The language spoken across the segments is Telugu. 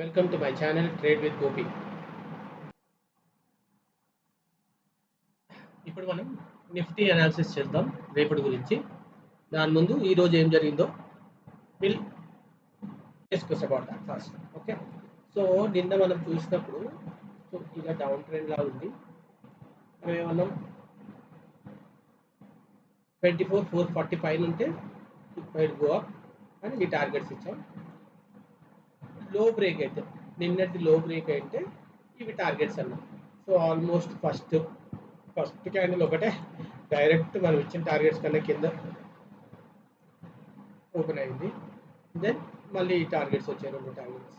Welcome to my channel trade with Gopi. ఇప్పుడు మనం నిఫ్టీ అనాలిసిస్ చేద్దాం రేపటి గురించి. దాని ముందు ఈరోజు ఏం జరిగిందో will discuss about that first. Okay, so నిన్న మనం చూసినప్పుడు సో ఇలా డౌన్ ట్రెండ్ లా ఉంది. మనం 24,440 పైన ఉంటే గో అప్ అని ఈ టార్గెట్స్ ఇచ్చాం. లో బ్రేక్ అయితే నిన్నటి లో బ్రేక్ అయితే ఇవి టార్గెట్స్ అన్నాం. సో ఆల్మోస్ట్ ఫస్ట్ క్యాండిల్ ఒకటే డైరెక్ట్ మనం ఇచ్చిన టార్గెట్స్ కన్నా కింద ఓపెన్ అయింది. దెన్ మళ్ళీ ఈ టార్గెట్స్ వచ్చాయి, 2 టార్గెట్స్.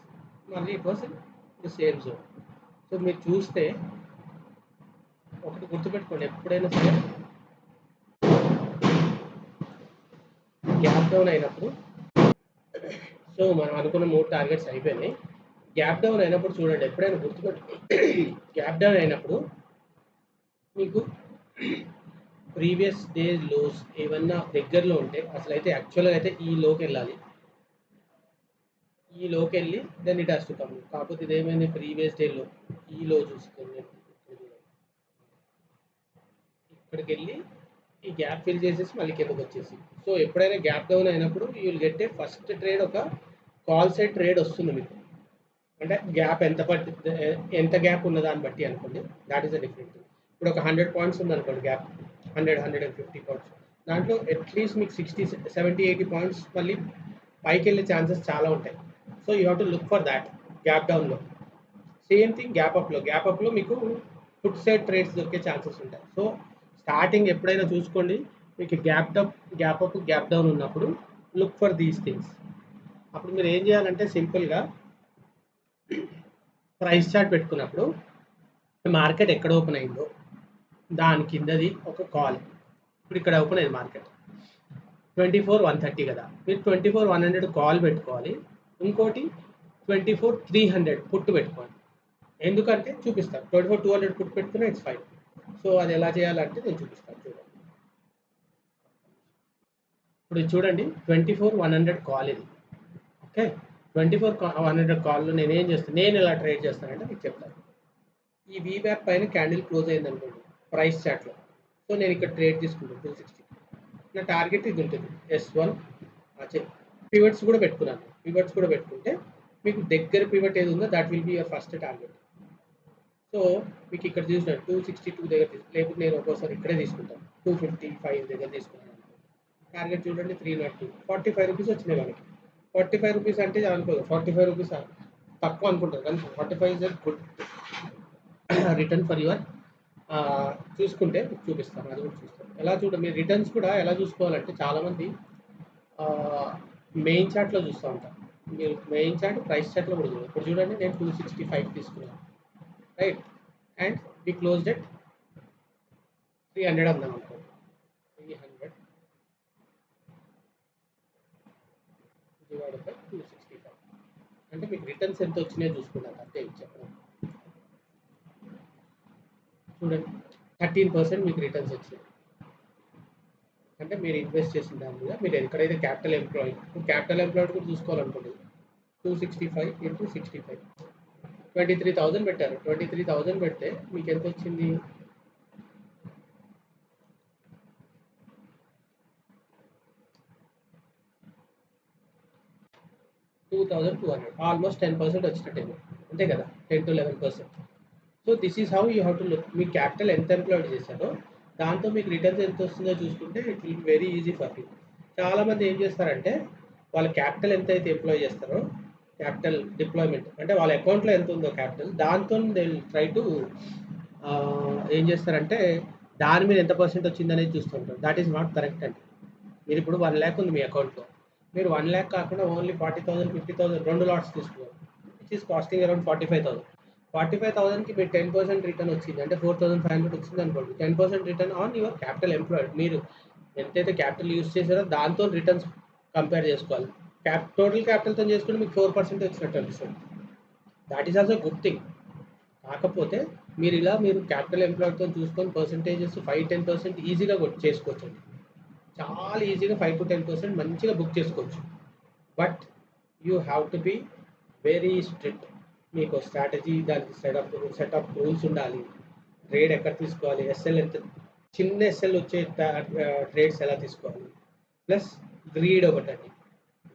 మళ్ళీ it was the same zone. So మీరు చూస్తే ఒకటి గుర్తుపెట్టుకోండి, ఎప్పుడైనా సరే గ్యాప్ డౌన్ అయినప్పుడు, సో మనం అనుకున్న 3 టార్గెట్స్ అయిపోయినాయి. గ్యాప్ డౌన్ అయినప్పుడు చూడండి, ఎప్పుడైనా గుర్తుపెట్టుకోండి, గ్యాప్ డౌన్ అయినప్పుడు మీకు ప్రీవియస్ డే లోస్ ఏమన్నా దగ్గరలో ఉంటే అసలు అయితే యాక్చువల్గా అయితే ఈ లోకి వెళ్ళాలి. ఈ లోకి వెళ్ళి then it has to come. కాకపోతే ఇదేమైంది, ప్రీవియస్ డే లో ఈ లో చూసుకొని ఇక్కడికి వెళ్ళి ఈ గ్యాప్ ఫిల్ చేసేసి మళ్ళీ కిందకి వచ్చేసి. సో ఎప్పుడైనా గ్యాప్ డౌన్ అయినప్పుడు you will get a first trade ఒక కాల్ సైడ్ ట్రేడ్ వస్తుంది మీకు. అంటే గ్యాప్ ఎంత గ్యాప్ ఉన్న దాన్ని బట్టి అనుకోండి, that is a different thing. ఇప్పుడు ఒక 100 పాయింట్స్ ఉంది అనుకోండి గ్యాప్, 150 పాయింట్స్, దాంట్లో అట్లీస్ట్ మీకు 60, 70, 80 పాయింట్స్ మళ్ళీ పైకి వెళ్ళే ఛాన్సెస్ చాలా ఉంటాయి. So you have to look for that gap డౌన్లో. సేమ్ థింగ్ గ్యాప్ అప్లో మీకు ఫుడ్ సైడ్ ట్రేడ్స్ దొరికే ఛాన్సెస్ ఉంటాయి. సో స్టార్టింగ్ ఎప్పుడైనా చూసుకోండి, మీకు గ్యాప్ అప్ గ్యాప్ డౌన్ ఉన్నప్పుడు లుక్ ఫర్ దీస్ థింగ్స్. అప్పుడు మీరు ఏం చేయాలంటే సింపుల్గా ప్రైస్ చార్ట్ పెట్టుకున్నప్పుడు మార్కెట్ ఎక్కడ ఓపెన్ అయిందో దాని కిందది ఒక కాల్. ఇప్పుడు ఇక్కడ ఓపెన్ అయింది మార్కెట్ 24,130 కదా, మీరు 24,100 కాల్ పెట్టుకోవాలి. ఇంకోటి 24,300 పుట్టు పెట్టుకోవాలి. ఎందుకంటే చూపిస్తాను, 24,200 పుట్టు పెట్టుకున్నా ఇట్స్ ఫైన్. సో అది ఎలా చేయాలంటే నేను చూపిస్తాను, చూడండి. ఇప్పుడు చూడండి, 24,100 కాల్ ఇది. ఓకే, 24,100 కాల్లో నేను ఏం చేస్తాను, నేను ఎలా ట్రేడ్ చేస్తానంటే మీకు చెప్తాను. ఈ వీబ్యాక్ పైన క్యాండిల్ క్లోజ్ అయింది అనుకోండి ప్రైస్ చార్ట్లో. సో నేను ఇక్కడ ట్రేడ్ తీసుకుంటాను 260. నా టార్గెట్ ఇది ఉంటుంది, S1. పివట్స్ కూడా పెట్టుకున్నాను. పివట్స్ కూడా పెట్టుకుంటే మీకు దగ్గర పివట్ ఏది ఉందో that will be your first target. So మీకు ఇక్కడ చూసినట్టు 262 దగ్గర లేకపోతే నేను ఒక్కోసారి ఇక్కడే తీసుకుంటాను, 255 దగ్గర తీసుకుంటాను. టార్గెట్ చూడండి 302, 45 రూపీస్ వచ్చినాయి మనకి. 45 రూపీస్ అంటే అనుకోదు, 45 రూపీస్ తక్కువ అనుకుంటారు, కానీ 45 is good return for your. చూసుకుంటే చూపిస్తాను, అది కూడా చూస్తాను. ఎలా మీరు రిటర్న్స్ కూడా ఎలా చూసుకోవాలంటే చాలామంది మెయిన్ చార్ట్లో చూస్తూ ఉంటారు. మీరు మెయిన్ చార్ట్ ప్రైస్ చార్ట్లో కూడా చూడండి. ఇప్పుడు చూడండి, నేను 265 తీసుకున్నాను, right, and we closed at 300 అందాం అనుకోండి. 300 డివైడెడ్ బై 265 అంటే మీకు రిటర్న్స్ ఎంత వచ్చినాయో చూసుకున్నాను, అంతే చెప్పడం. చూడండి, 13% మీకు రిటర్న్స్ వచ్చినాయి. అంటే మీరు ఇన్వెస్ట్ చేసిన దాని మీద మీరు ఎక్కడైతే క్యాపిటల్ ఎంప్లాయిడ్ కూడా చూసుకోవాలనుకోండి. 265 ఇంటూ 65, 23,000 పెట్టారు. 23,000 పెడితే మీకు ఎంత వచ్చింది, 2,200. ఆల్మోస్ట్ 10% వచ్చినట్టే, అంతే కదా, 10 to 11%. So this is how you have to look. Me capital ఎంత ఎంప్లాయిడ్ చేశారో దాంతో మీకు రిటర్న్స్ ఎంత వస్తుందో చూసుకుంటే it will very easy for you. చాలామంది ఏం చేస్తారంటే వాళ్ళ క్యాపిటల్ ఎంత అయితే ఎంప్లాయ్ చేస్తారో, క్యాపిటల్ డిప్లాయ్మెంట్ అంటే వాళ్ళ అకౌంట్లో ఎంత ఉందో క్యాపిటల్, దాంతో దే ట్రై టు ఏం చేస్తారంటే దాని మీద ఎంత పర్సెంట్ వచ్చింది అనేది చూస్తుంటారు. దాట్ ఈస్ నాట్ కరెక్ట్ అండి. మీరు ఇప్పుడు 1 lakh ఉంది మీ అకౌంట్లో, మీరు 1 lakh కాకుండా ఓన్లీ 40,000, 50,000 2 లాట్స్ తీసుకున్నారు, విచ్ ఈస్ కాస్టింగ్ అరౌండ్ 45,000. 45,000కి మీరు 10% రిటర్న్ వచ్చింది అంటే 4,500 వచ్చింది అనుకోండి. 10% return on your capital employed. మీరు ఎంతైతే క్యాపిటల్ యూజ్ చేశారో దాంతో రిటర్న్స్ కంపేర్ చేసుకోవాలి. టోటల్ క్యాపిటల్తో చేసుకుంటే మీకు 4% వచ్చినట్టు అనిపిస్తుంది. That is also good thing. కాకపోతే మీరు క్యాపిటల్ ఎంప్లాయిడ్తో చూసుకొని పర్సంటేజెస్ 5-10% ఈజీగా చేసుకోవచ్చు. చాలా ఈజీగా 5 to 10% మంచిగా బుక్ చేసుకోవచ్చు. But you have to be very strict. మీకు స్ట్రాటజీ, దానికి సెటప్ రూల్స్ ఉండాలి. ట్రేడ్ ఎక్కడ తీసుకోవాలి, ఎస్ఎల్ ఎంత, చిన్న ఎస్ఎల్ వచ్చే ట్రేడ్స్ ఎలా తీసుకోవాలి. ప్లస్ గ్రీడ్ ఒకటండి.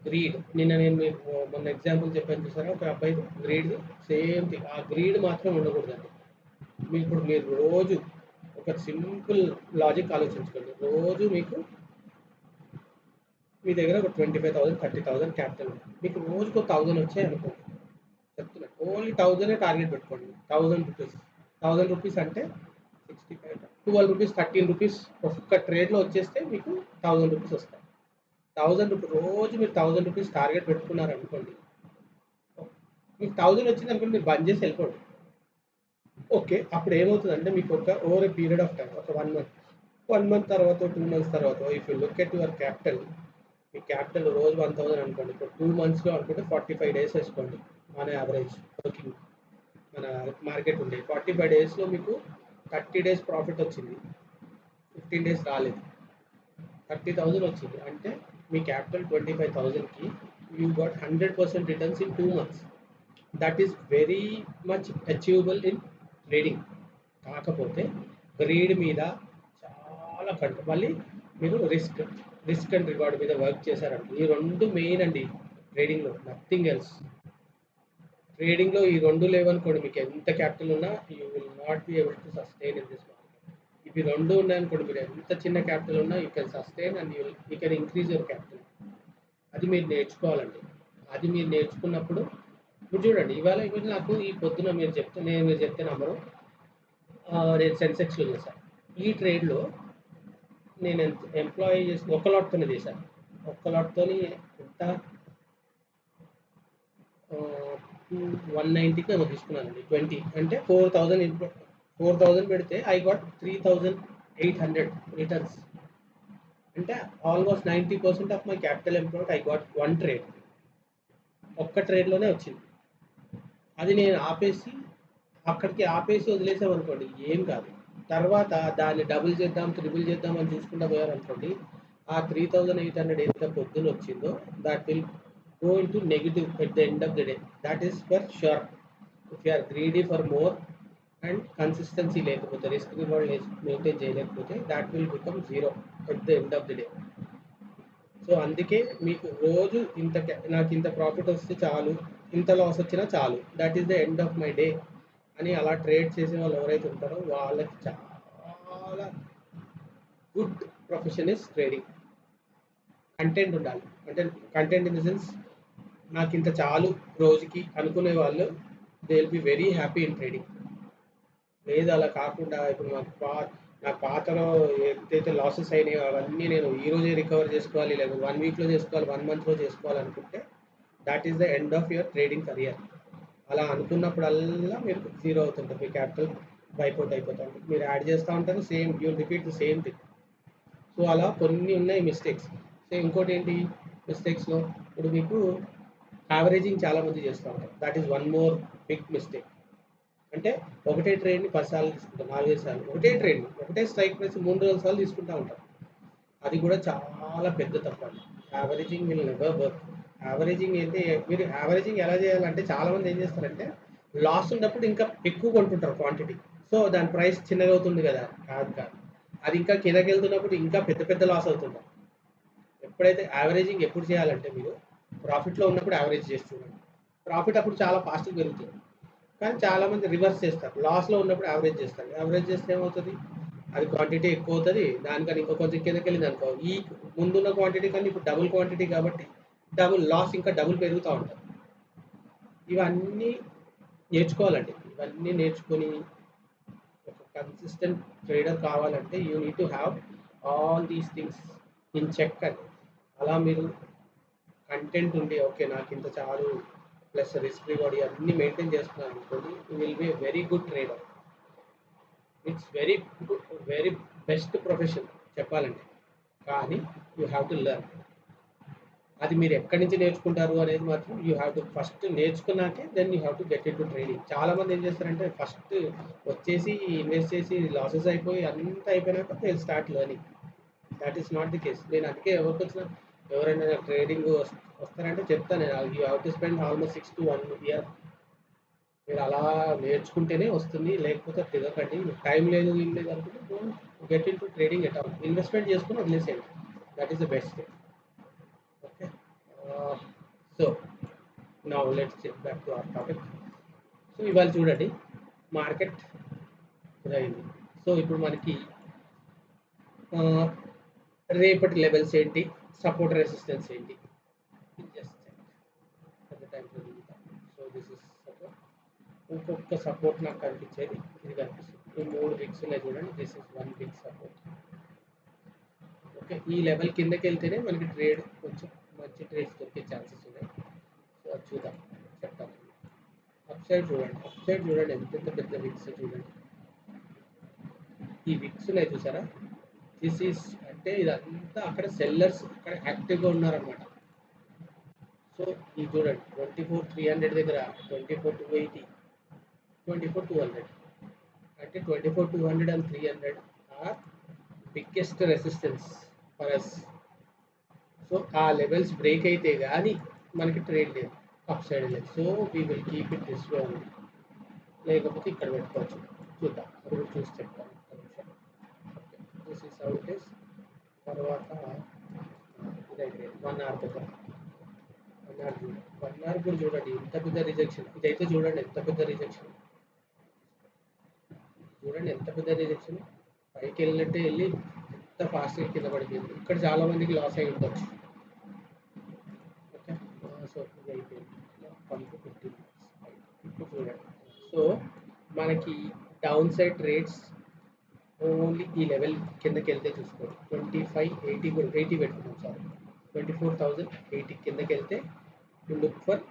గ్రీడ్ నేను మీకు మొన్న ఎగ్జాంపుల్ చెప్పాను చూసారా, ఒక అబ్బాయి గ్రీడ్, సేమ్ థింగ్. ఆ గ్రీడ్ మాత్రం ఉండకూడదండి. మీరు రోజు ఒక సింపుల్ లాజిక్ ఆలోచించుకోండి. రోజు మీ దగ్గర ఒక 25,000 30,000 క్యాపిటల్ ఉంది. మీకు రోజుకు 1,000 వచ్చాయి అనుకోండి, చెప్తున్నా, ఓన్లీ 1,000 టార్గెట్ పెట్టుకోండి. 1,000 రూపీస్, 1,000 రూపీస్ అంటే 65, 12 రూపీస్, 13 రూపీస్ ఒక్క ట్రేడ్లో వచ్చేస్తే మీకు 1,000 రూపీస్ వస్తాయి. 1,000 రూపీస్ రోజు మీరు 1,000 రూపీస్ టార్గెట్ పెట్టుకున్నారు అనుకోండి, మీకు 1,000 వచ్చింది అనుకోండి, మీరు బంద్ చేసి వెళ్ళిపోండి. ఓకే, అప్పుడు ఏమవుతుందంటే మీకు over a period of time, ఒక 1 మంత్ తర్వాత, 2 మంత్స్ తర్వాత, if you look at your capital, me capital రోజు 1,000 అనుకోండి, ఇప్పుడు 2 మంత్స్లో అనుకుంటే 45 డేస్ వేసుకోండి మన యావరేజ్ వర్కింగ్. మన మార్కెట్ ఉండే 45 డేస్లో మీకు 30 డేస్ ప్రాఫిట్ వచ్చింది, 15 డేస్ రాలేదు, 30,000 వచ్చింది అంటే మీ క్యాపిటల్ 25,000కి you got 100% returns in 2 months. That is very much achievable in trading. కాకపోతే గ్రీడ్ మీద చాలా మళ్ళీ మీరు రిస్క్ అండ్ రివార్డ్ మీద వర్క్ చేశారండి. ఈ రెండు మెయిన్ అండి ట్రేడింగ్లో, నథింగ్ ఎల్స్. ట్రేడింగ్లో ఈ రెండు లేవనుకోండి, మీకు ఎంత క్యాపిటల్ ఉన్నా you will not be able to sustain in this market. ఇవి రెండు ఉన్నాయనుకోండి, మీరు ఎంత చిన్న క్యాపిటల్ ఉన్నా you can sustain and you can increase your capital. అది మీరు నేర్చుకోవాలండి. అది మీరు నేర్చుకున్నప్పుడు ఇప్పుడు చూడండి, ఇవాళ నాకు ఈ పొద్దున మీరు చెప్తే నమ్మరు, నేను సెన్సెక్స్లో చేశాను. ఈ ట్రేడ్లో నేను ఎంప్లాయీ చేసిన ఒక్క లాట్తోనే చేశాను. ఒక్క లాట్తోని ఎంత 190కి ఏమో తీసుకున్నానండి. 20 అంటే 4,000 పెడితే ఐ గాట్ 3,800 రిటర్న్స్. అంటే almost 90% of my capital employed I got one trade. ఒక్క ట్రేడ్లోనే వచ్చింది. అది నేను అక్కడికి ఆపేసి వదిలేసామనుకోండి, ఏం కాదు. తర్వాత దాన్ని డబుల్ చేద్దాం, ట్రిపుల్ చేద్దాం అని చూసుకుంటూ పోయారనుకోండి, ఆ 3,800 ఎంత పొద్దున వచ్చిందో that will go into negative at the end of the day. That is for sure. If you are greedy for more and consistency లేకపోతే, రిస్క్ రివార్డ్ మెయింటైన్ చేయలేకపోతే, that will become zero at the end of the day. So అందుకే మీకు రోజు నాకు ఇంత ప్రాఫిట్ వస్తే చాలు, ఇంత లాస్ వచ్చినా చాలు, that is the end of my day అని అలా ట్రేడ్ చేసే వాళ్ళు ఎవరైతే ఉంటారో వాళ్ళకి చాలా good profession is trading. Content ఉండాలి. అంటే కంటెంట్ ఇన్ ద సెన్స్, నాకు ఇంత చాలు రోజుకి అనుకునే వాళ్ళు they will be very happy in trading. లేదు అలా కాకుండా, ఇప్పుడు నాకు పాతలో ఏదైతే లాసెస్ అయినాయో అవన్నీ నేను ఈరోజే రికవర్ చేసుకోవాలి, లేదా 1 వీక్లో చేసుకోవాలి, 1 మంత్లో చేసుకోవాలనుకుంటే that is the end of your trading career. అలా అనుకున్నప్పుడల్లా మీరు జీరో అవుతుంటారు, మీ క్యాపిటల్ వైప్ అవుట్ అయిపోతుంది. మీరు యాడ్ చేస్తూ ఉంటారు, same you repeat the same thing. So అలా కొన్ని ఉన్నాయి మిస్టేక్స్. సో ఇంకోటి ఏంటి మిస్టేక్స్లో, ఇప్పుడు మీకు యావరేజింగ్ చాలామంది చేస్తూ ఉంటారు. That is one more big mistake. అంటే ఒకటే ట్రేడ్ని 10 సార్లు తీసుకుంటాం, 4-5 సార్లు ఒకటే ట్రేడ్ని, ఒకటే స్ట్రైక్ ప్రైస్ 3-4 సార్లు తీసుకుంటూ ఉంటాం. అది కూడా చాలా పెద్ద తప్పు అండి. Averaging will never work. Averaging అయితే, మీరు యావరేజింగ్ ఎలా చేయాలంటే, చాలామంది ఏం చేస్తారంటే లాస్ ఉన్నప్పుడు ఇంకా ఎక్కువ కొంటుంటారు క్వాంటిటీ, సో దాని ప్రైస్ చిన్నగా అవుతుంది కదా. కాదు, అది ఇంకా కిందకి వెళ్తున్నప్పుడు ఇంకా పెద్ద పెద్ద లాస్ అవుతుంటారు. ఎప్పుడైతే యావరేజింగ్ ఎప్పుడు చేయాలంటే, మీరు ప్రాఫిట్లో ఉన్నప్పుడు యావరేజ్ చేస్తున్నారు, ప్రాఫిట్ అప్పుడు చాలా ఫాస్ట్గా పెరుగుతుంది. కానీ చాలామంది రివర్స్ చేస్తారు, లాస్లో ఉన్నప్పుడు యావరేజ్ చేస్తారు. యావరేజ్ చేస్తే ఏమవుతుంది, అది క్వాంటిటీ ఎక్కువ అవుతుంది, దానికని ఇంకో కొంచెం కిందకి వెళ్ళింది అనుకో, ఈ ముందున్న క్వాంటిటీ కానీ ఇప్పుడు డబుల్ క్వాంటిటీ కాబట్టి డబుల్ లాస్, ఇంకా డబుల్ పెరుగుతూ ఉంటుంది. ఇవన్నీ నేర్చుకోవాలండి. ఇవన్నీ నేర్చుకొని ఒక కన్సిస్టెంట్ ట్రేడర్ కావాలంటే you need to have all these things in check అండి. అలా మీరు కంటెంట్ ఉండి, ఓకే నాకు ఇంత చాలు ప్లస్ రిస్క్ రివార్డ్ అన్నీ మెయింటైన్ చేస్తున్నాను అనుకోండి, you will be very good trader. It's very best profession చెప్పాలంటే. కానీ యూ హ్యావ్ టు లెర్న్. అది మీరు ఎక్కడి నుంచి నేర్చుకుంటారు అనేది మాత్రం యూ హ్యావ్ టు ఫస్ట్ నేర్చుకున్నాకే then you have to get into trading. చాలామంది ఏం చేస్తారంటే ఫస్ట్ వచ్చేసి ఇన్వెస్ట్ చేసి లాసెస్ అయిపోయి అంతా అయిపోయినాక they start learning. That is not the case. నేను అందుకే ఎవరికి వచ్చిన ఎవరైనా ట్రేడింగ్ వస్తారంటే చెప్తాను నేను, you have to spend almost 6 to 1 year. మీరు అలా నేర్చుకుంటేనే వస్తుంది, లేకపోతే తిరగకండి. టైం లేదు ఏం లేదు అనుకుంటే don't get into trading at all. Investment చేసుకుని వదిలేసేయండి. That is the best thing. Okay. So now let's check back to our topic. So ఇవాళ చూడండి మార్కెట్ ఇదైంది. సో ఇప్పుడు మనకి రేపటి లెవెల్స్ ఏంటి, సపోర్ట్ రెసిస్టెన్స్ ఏంటి, just check time. So this is support. ఇంకొక సపోర్ట్ నాకు కనిపించేది ఇది కనిపిస్తుంది. ఈ 3 బిగ్స్ ఉన్నాయి చూడండి, this is 1 big support. Okay, ఈ లెవెల్ కిందకి వెళ్తేనే మనకి ట్రేడ్ కొంచెం మంచి ట్రేడ్స్ దొరికే ఛాన్సెస్ ఉన్నాయి. సో అది చూద్దాం, చెప్తాను. అప్ సైడ్ చూడండి ఎంత పెద్ద బిగ్స్ చూడండి. ఈ విక్స్ ఉన్నాయి చూసారా, దిస్ ఈస్ అంటే ఇదంతా అక్కడ సెల్లర్స్ అక్కడ యాక్టివ్గా ఉన్నారనమాట. సో ఇది చూడండి 24,300 దగ్గర 24,280, 24,200, అంటే 24,200 and 300 are biggest resistance for us. So ఆ లెవెల్స్ బ్రేక్ అయితే కానీ మనకి ట్రేడ్ లేదు, అప్ సైడ్ లేదు. So we will keep it this way ఉంది, లేకపోతే ఇక్కడ పెట్టుకోవచ్చు. చూద్దాం, ఇప్పుడు చూసి చెప్తాను. This is how it is. తర్వాత ఇదైతే 1 అవర్ దగ్గర 1 అవర్ కూడా చూడండి ఎంత పెద్ద రిజెక్షన్. ఇదైతే చూడండి ఎంత పెద్ద రిజెక్షన్, చూడండి ఎంత పెద్ద రిజెక్షన్. పైకి వెళ్ళినట్టే వెళ్ళి ఎంత ఫాస్ట్గా కింద పడిపోయింది. ఇక్కడ చాలా మందికి లాస్ అయి ఉండొచ్చు. ఓకే, సో ఇది అయిపోయింది. 1 to 15 ఇప్పుడు చూడండి. సో మనకి డౌన్ సైడ్ ట్రేడ్స్ ఓన్లీ ఈ లెవెల్ కిందకి వెళ్తే చూసుకోండి. 2580 కూడా 80 పెట్టుకున్నాం, సారీ 24,080 కిందకి వెళ్తే look for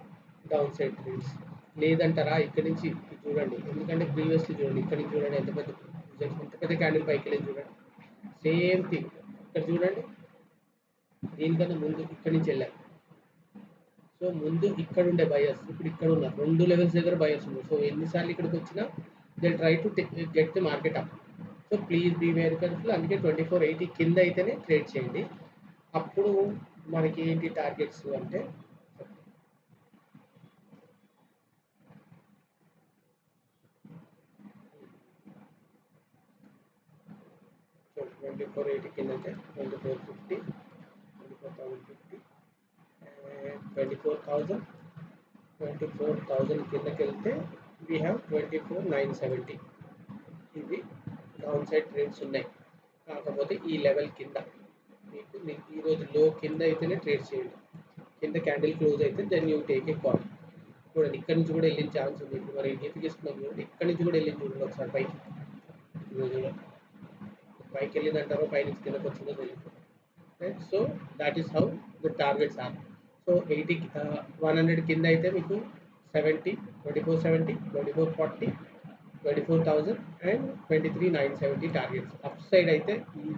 down side trades. లేదంటారా ఇక్కడ నుంచి ఇది చూడండి, ఎందుకంటే ప్రీవియస్లీ చూడండి, ఇక్కడ నుంచి చూడండి ఎంత పెద్ద క్యాండిల్ పైకి వెళ్ళి చూడండి. సేమ్ థింగ్ ఇక్కడ చూడండి, దీనికన్నా ముందు ఇక్కడి నుంచి వెళ్ళారు. సో ముందు ఇక్కడ ఉండే బయర్స్ ఇప్పుడు ఇక్కడ ఉన్నారు, 2 లెవెల్స్ దగ్గర బయర్స్ ఉన్నారు. సో ఎన్నిసార్లు ఇక్కడికి వచ్చినా they try to get the market up. So please be very careful. అందుకే 2480 కింద అయితేనే ట్రేడ్ చేయండి. అప్పుడు మనకి ఏంటి టార్గెట్స్ అంటే 2480 కింద అయితే 2450, 24,050 అండ్ 24,000 కిందకి వెళ్తే వీ హ్యావ్ 24,970. ఇవి డౌన్ సైడ్ ట్రేడ్స్ ఉన్నాయి. కాకపోతే ఈ లెవెల్ కింద మీకు ఈరోజు లో కింద అయితేనే ట్రేడ్ చేయండి. కింద క్యాండిల్ క్లోజ్ అయితే then you take a call. చూడండి ఇక్కడ నుంచి కూడా వెళ్ళిన ఛాన్స్ ఉంది. ఇప్పుడు మరి గీతకిస్తున్నాం చూడండి, ఇక్కడ నుంచి కూడా వెళ్ళింది చూడండి ఒకసారి పైకి. పైకి వెళ్ళిందంటారో పైనుంచి కిందకి వచ్చిందో తెలియదు. Right, so that is how the targets are. So 80 100 కింద అయితే మీకు 70, 2470, 2440, 24,000 అండ్ 23,970 టార్గెట్స్. అప్ సైడ్ అయితే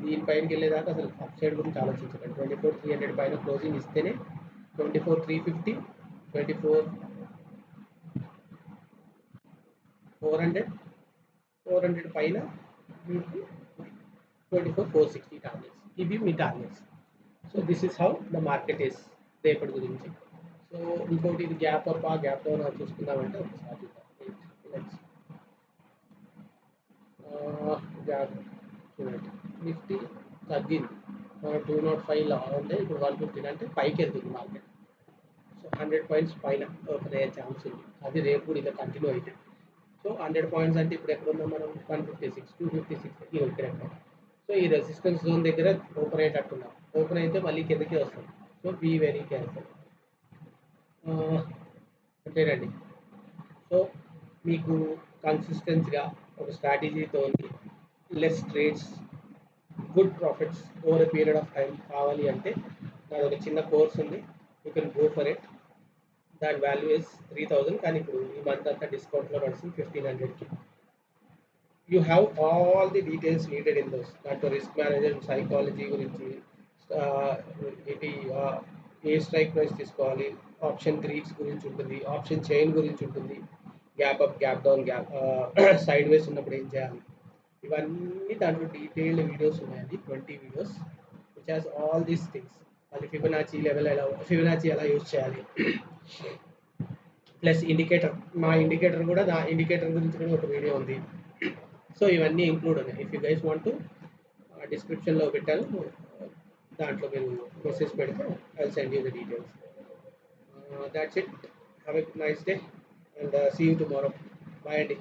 దీనిపైనకి వెళ్ళేదాకా అసలు అప్ సైడ్ గురించి ఆలోచించకండి. 24,300 పైన క్లోజింగ్ ఇస్తేనే 24,350, 24,400, 400 పైన మీకు 24,460 టార్గెట్స్. ఇవి మీ targets. So this is how the market is రేపటి గురించి. సో ఇంకోటి ఇది గ్యాప్ అప్ ఆ గ్యాప్ డౌన్ చూసుకుందామంటే ఒకసారి గ్యాప్ చూడండి. నిఫ్టీ తగ్గింది, 205 లా ఉంటే ఇప్పుడు 115 అంటే పైకి వెళ్తుంది మార్కెట్. సో 100 పాయింట్స్ పైన ఓపెన్ అయ్యే ఛాన్స్ ఉంది. అది రేపు కూడా ఇలా కంటిన్యూ అయితే. సో 100 పాయింట్స్ అంటే ఇప్పుడు ఎక్కడ ఉన్నాం మనం, 156, 256 ఇక్కడ ఎక్కడ. సో ఈ రెసిస్టెన్స్ జోన్ దగ్గర ఓపెన్ అయ్యేటట్టున్నాం. ఓపెన్ అయితే మళ్ళీ కిందకి వస్తుంది. So be very careful. అంతేనండి. సో మీకు కన్సిస్టెన్సీగా ఒక స్ట్రాటజీతో less trades, good profits over a period of time కావాలి అంటే నాది ఒక చిన్న కోర్స్ ఉంది. You can go for it. దాని వాల్యూ ఇస్ 3,000, కానీ ఇప్పుడు ఈ మంత్ అంతా డిస్కౌంట్లో నడుస్తుంది 1,500కి. You have all the details needed in those. దాంట్లో రిస్క్ మేనేజ్మెంట్, సైకాలజీ గురించి, ఏంటి ఏ స్ట్రైక్ ప్రైస్ తీసుకోవాలి, ఆప్షన్ గ్రీక్స్ గురించి ఉంటుంది, ఆప్షన్ చైన్ గురించి ఉంటుంది, gap up, gap down, gap side వేస్ ఉన్నప్పుడు ఏం చేయాలి, ఇవన్నీ దాంట్లో డీటెయిల్డ్ వీడియోస్ ఉన్నాయండి. 20 videos which has all these things. అది ఫిబొనాచి లెవెల్ ఎలా ఫిబొనాచి ఎలా యూజ్ చేయాలి ప్లస్ ఇండికేటర్ మా ఇండికేటర్ కూడా ఇండికేటర్ గురించి కూడా ఒక వీడియో ఉంది. సో ఇవన్నీ ఇంక్లూడ్ ఉన్నాయి. If you guys want to డిస్క్రిప్షన్లో పెట్టాను, దాంట్లో మీరు మెసేజ్ పెడితే I send you the details. That's it. Have a nice day and see you tomorrow. Bye అండి.